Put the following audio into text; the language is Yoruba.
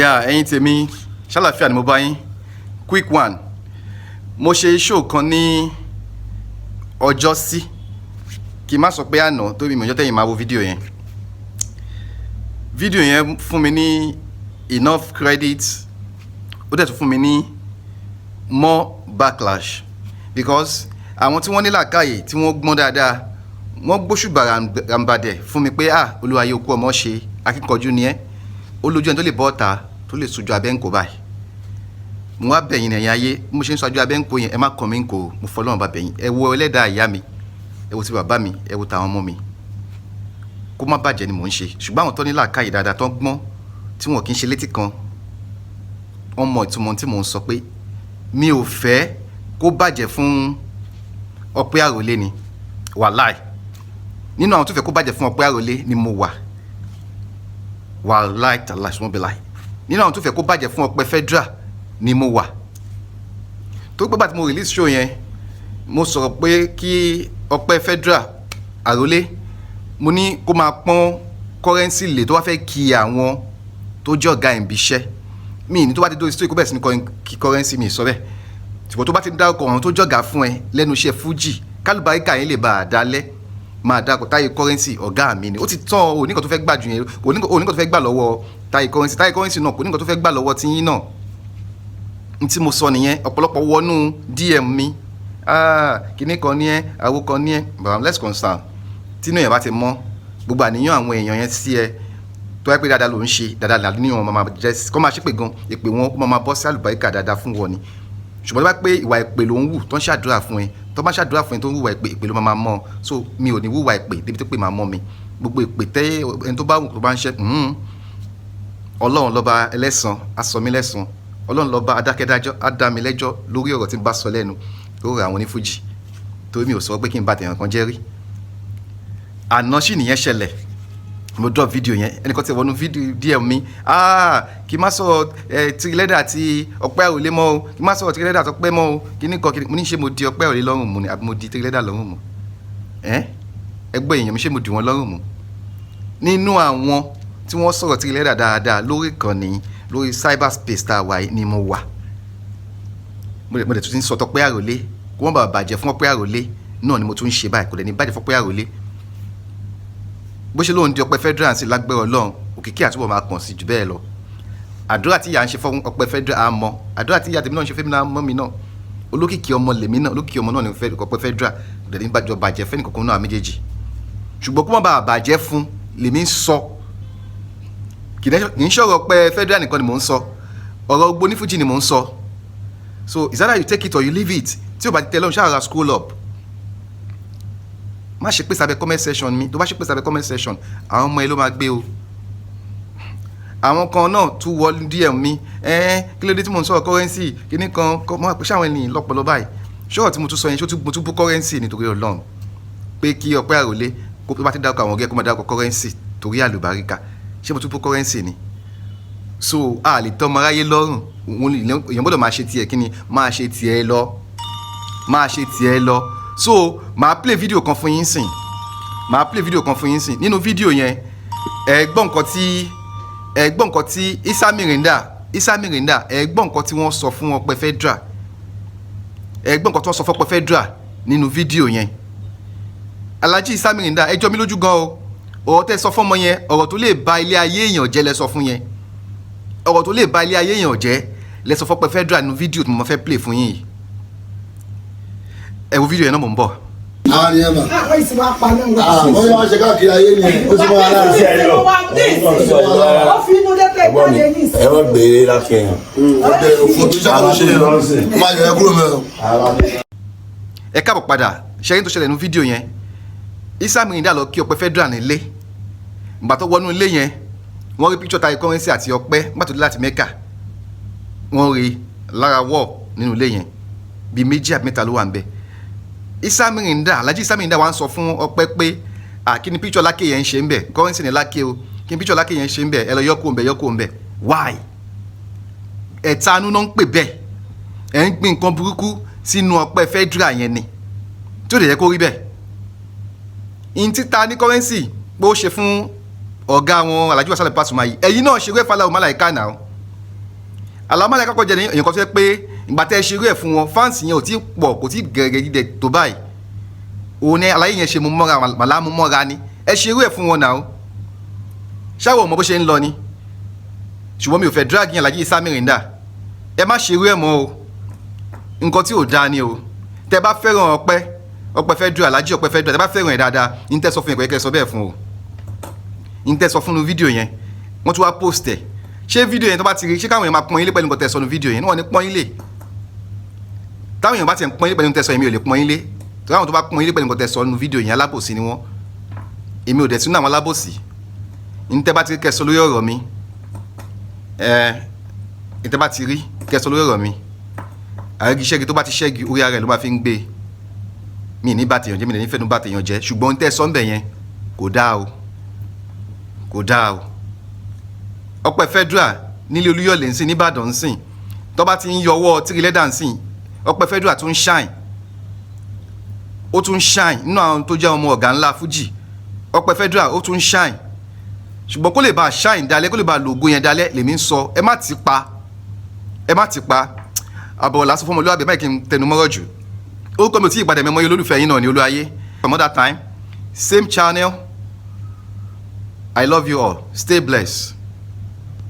ẹ̀yin tèmi ṣàlàfíà ni mo bá yín. Quick one, mo ṣe show kan ní ọjọ́ sí kí n má sọ pé àná tó bí mi ọjọ́ tẹ̀yìn máa wo fídíò yẹn. Fídíò yẹn fún mi ní enough credit, ó dẹ̀ tún fún mi ní more backlash because àwọn tí wọ́n ní làákàyè tí wọ́n gbọ́n dáadáa wọ́n gbóṣùbà ràǹbàdẹ̀ fún mi pé olúwa yóò kú ọmọ ṣe akíkanjú ni ẹ́ ó lójú ẹni tó lè bọ́ ọ̀tá tó lè sojú abẹ́ǹkó báyìí. Mo wá bẹ̀yìn ẹ̀yin ayé bí mo ṣe ń sojú abẹ́ǹkó yẹn ẹ má kàn mí ń kó mo fọlọ́run bá bẹ̀yìn ẹ wo ẹlẹ́dàá ìyá mi ẹ wo ti bàbá mi ẹ wo tàwọn ọmọ mi kó má bàjẹ́ ni mò ń ṣe ṣùgbọ́n àwọn tó ní làákàyè dáadáa tó ń gbọ́n tí wọn kì í ṣe létí kan wọ́n mọ ìtumọ̀ tí mò ń sọ pé mi ò fẹ́ kó bàjẹ́ fún Ọpẹ́ Àrólé ni wàláì nínú àwọn tó fẹ́ kó bàjẹ́ fún Ọpẹ́ Àrólé ni mo wà wàláì tàlà ṣùgbọ́n bẹ́ẹ̀ láì nínú àwọn tó fẹ́ kó bàjẹ́ fún Ọpẹ́ Federal ni mo wà tó gbọ́dọ̀ tí mo release show yẹn mo sọ̀rọ̀ pé kí Ọpẹ́ Federal Àrólé mo ní kó máa pọ́n currency lè tó wá fẹ́ kí àwọn tó jẹ́ ọ̀gá ìbí iṣẹ́ mi ní tó bá ti dórí story kó bẹ̀rẹ̀ sí ní kí currency mi sọ bẹ́ẹ̀ ṣùgbọ́n tó bá ti dárúkọ àwọn tó jọ̀gá fún ẹ lẹ́nu iṣẹ́ Fuji kálùbáríkà yẹn lè bá a dálẹ́ máa dárúkọ Táyé currency ọ̀gá mi ni ó ti tán oníkan tó fẹ́ gbà jù yẹn oníkan tó fẹ́ gbà lọ́wọ́ Táyé currency náà oníkan tó fẹ́ gbà lọ́wọ́ tiyín náà n tí mo sọ nìyẹn ọ̀pọ̀lọpọ̀ wọnú DM mi kíní kan ní ẹ àwo kan ní ẹ but let's concern tínú yẹn bá ti mọ́ gbogbo àníyàn àwọn èèyàn yẹn sí ẹ tó yẹ pé dáadáa ló ń ṣe dáadáa làníyàn wọn máa jẹ kọ́ máa ṣépè gan èpè wọn máa bọ́ sí àlùbáríkà dáadáa fún wọn ni ṣùgbọ́n tó bá pé ìwà èpè ló ń wù tó ń ṣàdúrà fún ẹ tó bá ṣàdúrà fún ẹ tó ń wùwà èpè ló máa mọ́ so mi ò ní wùwà èpè débi tó pè máa mọ́ mi gbogbo èpè tẹ́ ẹni tó bá wù tó bá ń ṣe Ọlọ́run lọ́ba ẹlẹ́san á sọ mí lẹ́san Ọlọ́run lọ́ba adákẹ́dájọ́ á dá mi lẹ́jọ́ lórí ọ̀rọ̀ tí n bá sọ lẹ́nu lórí àwọn onífújì torí mi ò sọ pé kí n bá tẹ̀yàn kan jẹ́ rí àná sì nìyẹn ṣẹlẹ̀ mo drop video yẹn ẹnìkan ti wọnú video DM mi kí n má sọ Tìrìlẹ́dà àti Ọpẹ́ Àrólé mọ́ o kí n má sọ Tìrìlẹ́dà àti Ọpẹ́ mọ́ o kíní kan mo ní ṣe mo di Ọpẹ́ Àrólé lọ́rùn mu ni àbí mo di Tìrìlẹ́dà lọ́rùn mu ẹgbẹ́ èèyàn mi ṣe mo di wọn lọ́rùn mu nínú àwọn tí wọ́n sọ̀rọ̀ Tìrìlẹ́dà dáadáa lórí ìkànnì lórí cyberspace tá a wà ni mo wà mo dẹ̀ tún ti ń sọ Ọpẹ́ Àrólé kó wọ́n bá bàjẹ́ fún Ọpẹ́ Àrólé náà ni mo tún ń ṣe báyìí kò dẹ̀ ní bàjẹ́ fún Ọpẹ́ Àrólé bó ṣe lóun di Ọpẹ́ Federal sí lágbára Ọlọ́run òkìkí àtúbọ̀ máa kàn sí jù bẹ́ẹ̀ lọ àdúrà tí ìyá ń ṣe fún Ọpẹ́ Federal àmọ́ àdúrà tí ìyá tèmi náà ń ṣe fẹ́mi náà mọ́ mi náà olókìkí ọmọ lèmi náà olókìkí ọmọ náà ní Ọpẹ́ Federal kò dẹ̀ ní bàjẹ́ fẹ́ni kankan náà méjèèjì ṣùgbọ́n kó má bàa bàjẹ́ fún lèmi ń sọ kì í ṣọ̀rọ̀ Ọpẹ́ Federal nìkan ni mò ń sọ ọ̀rọ̀ gbogbo onífújì ni mò ń sọ so it's either you take it or you leave it tí o bá ti tẹ lọ́run ṣáà scroll up má ṣe pé sábẹ́ comment section mi tó bá ṣe pé sábẹ́ comment section àwọn ọmọ ẹ ló máa gbé o àwọn kan náà tún wọ DM mi kí ló dé tí mo ń sọ̀rọ̀ currency kíní kan mo máa pè ṣáwọn ènìyàn lọ́pọ̀lọ́ báyìí ṣọ́ọ̀ tí mo tún sọ yẹn mo tún bú currency nítorí Ọlọ́run pé kí Ọpẹ́ Àrólé kó bá ti dárúkọ àwọn ọ̀gẹ́ kó máa dárúkọ currency torí àlùbáríkà ṣé mo tún bú currency ni so a lè tọ́ ọmọ aráyé lọ́rùn èèyàn gbọ́dọ̀ máa ṣe tiẹ̀ kí ni máa ṣe tiẹ̀ lọ so màá play video kan fún yín sìn nínú video yẹn ẹ gbọ́ nǹkan tí Isa Mirinda ẹ gbọ́ nǹkan tí wọ́n sọ fún Ọpẹ́ Federal nínú video yẹn Alhaji Isa Mirinda ẹ jọ mí lójú gan o ọ̀rọ̀ tẹ́ sọ fún ọmọ yẹn ọ̀rọ̀ tó lè ba ilé ayé èèyàn jẹ́ lẹ sọ fún yẹn ọ̀rọ̀ tó lè ba ilé ayé èèyàn jẹ́ lẹ sọ fún Ọpẹ́ Federal nínú video tí mo fẹ́ play fún yín yìí ẹ wo fídíò yẹn náà mò ń bọ̀. àwọn ni ẹ mà. àwọn ìsìn máa pa náà. wọ́n yọ wá ṣe káàkiri ayé ni ó ti mọ ara rẹ̀. ó fi inú lẹ́tẹ̀ ìgbàlè ní ìsìn. ẹ wọ́n gbé lákẹ́yìn. ọ̀dẹ òfò tó ṣàkóso ṣe yẹn ó máa yọ ẹ kúrò mẹ́rin. ẹ káàbọ̀ padà ṣẹ́yìn tó ṣẹlẹ̀ nínú fídíò yẹn Isa Mirinda lọ kí Ọpẹ́ Federal nílé ìgbà tó wọnú ilé yẹn wọ́n rí píkṣọ̀ Táyé currency àti Ọpẹ́ nígbà tó dé láti Mẹ́kà wọ́n rí lára wọ́ọ̀ nínú ilé yẹn bíi méjì àbí mẹ́ta ló wà ń bẹ̀ Isa Mirinda Alhaji Isa Mirinda wá ń sọ fún Ọpẹ́ pé kí ni píkṣọ̀ Láké yẹn ń ṣe ń bẹ̀ currency ní Láké o kí ni píkṣọ̀ Láké yẹn ń ṣe ń bẹ̀ ẹ lọ yọkù ń bẹ̀ why ẹ̀tanú náà ń pè bẹ́ẹ̀ ẹ̀ ń gbin nǹkan burúkú sínú Ọpẹ́ Federal yẹn ni tí ó lè yẹ kó rí bẹ́ẹ̀ in títa ní currency pé ó ṣe fún ọ̀gá wọn Alhaji Wasiu Pasuma yìí ẹ̀yin náà ṣe wé fàlà òmàlàíkà náà alamọ́lẹ̀ kọ́kọ́ jẹ́ èèyàn kan tó yẹ pé ìgbà tẹ́ ẹ ṣerú ẹ̀ fún wọn fáǹsì yẹn ò tí pọ̀ kò tí gẹ̀rẹ̀ gidi tó báyìí òun ni àlàyé yẹn ṣe mú mọ́ra màlá mú mọ́ra ni ẹ ṣerú ẹ̀ fún wọn náà ṣáwọ̀ ọmọ bó ṣe ń lọ ni ṣùgbọ́n mi ò fẹ́ drag yẹn Alhaji Isa Mirinda ẹ má ṣerú ẹ̀ mọ́ o nǹkan tí ò dáa ni o tẹ bá fẹ́ràn Ọpẹ́ Federal Alhaji Ọpẹ́ Federal tẹ bá fẹ́ràn ẹ̀ dáadáa ní tẹ́ sọ fún yẹn kẹ́ sọ bẹ́ẹ̀ fún o ní tẹ́ sọ fún un fídíò yẹn wọ́n tún wá post ẹ̀ ṣé fídíò yẹn tó bá ti rí ṣé káwọn èèyàn máa pọ́n ilé pẹ̀lú nǹkan tẹ́ sọ nu fídíò yẹn wọ́n ní pọ́n ilé táwọn èèyàn bá ti ń pọ́n ilé pẹ̀lú nǹkan tẹ́ sọ èmi ò lè pọ́n ilé táwọn tó bá pọ́n ilé pẹ̀lú nǹkan tẹ́ sọ nu fídíò yẹn alábòsí ni wọ́n èmi ò dẹ̀ sínú àwọn alábòsí ní tẹ́ bá ti rí kẹ́ sọ lórí ọ̀rọ̀ mi ní tẹ́ bá ti rí kẹ́ sọ lórí ọ̀rọ̀ mi àrẹ́gí ṣẹ́gi tó bá ti ṣẹ́gi orí ara ẹ̀ ló bá fi ń gbé mi ní bá tèèyàn jẹ́ mi ní fẹ́nu bá tèèyàn jẹ́ ṣùgbọ́n ní tẹ́ sọ ń bẹ̀ yẹn kò dáa o kò dáa o Ọpẹ́ Federal nílé Olúyọ̀lé ńsìn nìbàdàn ńsìn tó bá ti ń yọwọ́ tírí lẹ́dà ńsìn Ọpẹ́ Federal tún shine ó tún shine nínú àwọn tó jẹ́ ọmọ ọ̀gá ńlá Fuji Ọpẹ́ Federal ó tún shine ṣùgbọ́n kó lè bá shine dalẹ̀ kó lè bá lògo yẹn dalẹ̀ lèmi ń sọ ẹ má ti pa àbọ̀wọ̀ lásán fún ọmọlúwàbí báyìí kí n tẹnu mọ́rọ̀ jù orúkọ mi ò tí ì padà mẹ́mọ́ yín olólùfẹ́ yín náà ní Olúayé some other time same channel I love you all stay blessed.